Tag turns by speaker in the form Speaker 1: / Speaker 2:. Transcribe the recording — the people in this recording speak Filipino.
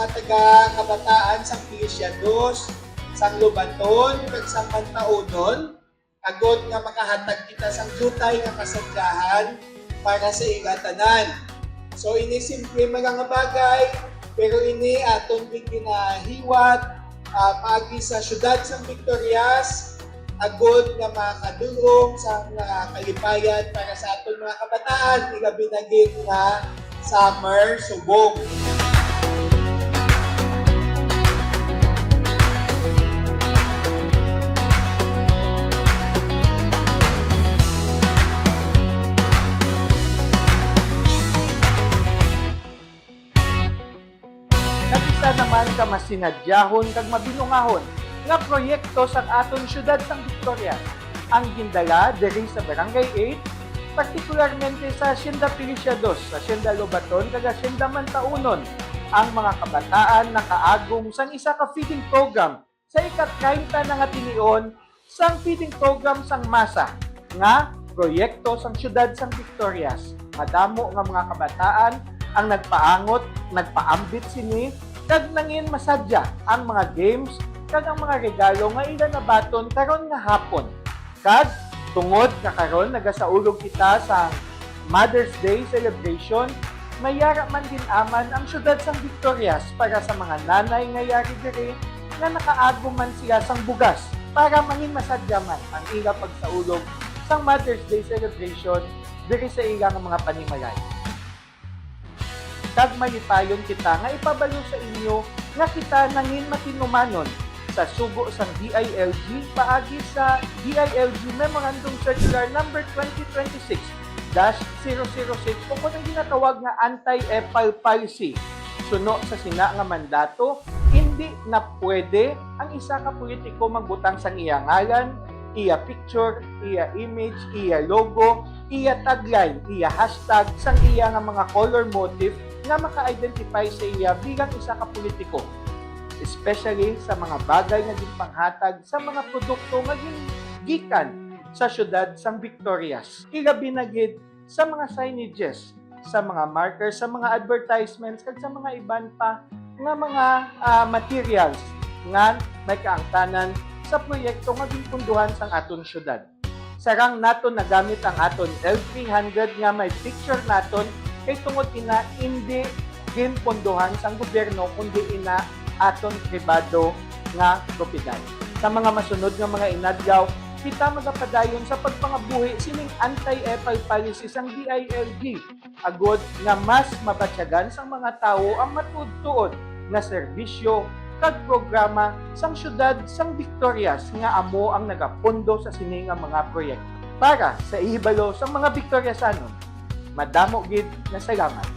Speaker 1: mga taga-kabataan sa Pilisiados, sang Lubaton, kag sang Mantaunon, agod nga makahatag kita sang dutay nga kasadyahan para sa igatanan. So ini simple mga bagay, pero ini aton ginahiwat paagi sa syudad sang Victorias, agod nga makadulong sa kalipayan para sa aton mga kabataan, ilabi na gid nga summer subong.
Speaker 2: Isa naman ka masinadyahon kag mabinungahon nga proyekto sa aton syudad sang Victoria ang gindala diri sa Barangay 8, partikularmente sa Hacienda Pilisiados, Hacienda Lubaton kag Hacienda Mantaunon. Ang mga kabataan nakaagom sang isa ka feeding program sa ika-30 na nga tinion sang feeding program sang masa nga proyekto sang syudad sang Victorias. Madamo nga mga kabataan ang nagpaangot, nagpaambit sini kag nangin masadya ang mga games kag ang mga regalo nga ila nabaton karon nga hapon. Kag tungod nga karon nagasaulog kita sa Mother's Day celebration, mayara man din aman ang syudad sang Victorias para sa mga nanay nga yari diri nga nakaagom man sila sang bugas para mangin masadya man ang ila pagsaulog sang Mother's Day celebration diri sa ila nga mga panimalay. Kag malipayon kita nga ipabalo sa inyo nga kita nangin matinumanon sa sugo sang DILG paagi sa DILG Memorandum Circular number 2026-006 o kung ang ginatawag nga anti-EPAL policy. Suno sa sina nga mandato, hindi na pwede ang isa ka politiko magbutang sang iya ngalan, iya picture, iya image, iya logo, iya tagline, iya hashtag sang iya nga mga color motif nga maka-identify sa iya bilang isa ka politiko, especially sa mga bagay nga ginpanghatag sa mga produkto nga gikan sa syudad sang Victorias. Ilabi na gid sa mga signages, sa mga markers, sa mga advertisements kag sa mga iban pa nga mga materials nga may kaangtanan sa proyekto nga ginpunduhan sang aton syudad. Sarang naton nagamit ang aton L300 nga may picture naton kay tungod ina hindi ginpunduhan sang gobyerno kundi ina aton pribado nga propiedad. Sa mga masunod nga mga inadlaw, kita magapadayon sa pagpangabuhi sining anti-EPAL policy sang DILG agod nga mas mabatyagan sang mga tawo ang matuod-tuod nga serbisyo kag programa sang syudad sang Victorias nga amo ang nagapundo sa sini nga mga proyekto. Para sa ihibalo sang mga Victoriasanon, madamo gid na salamat.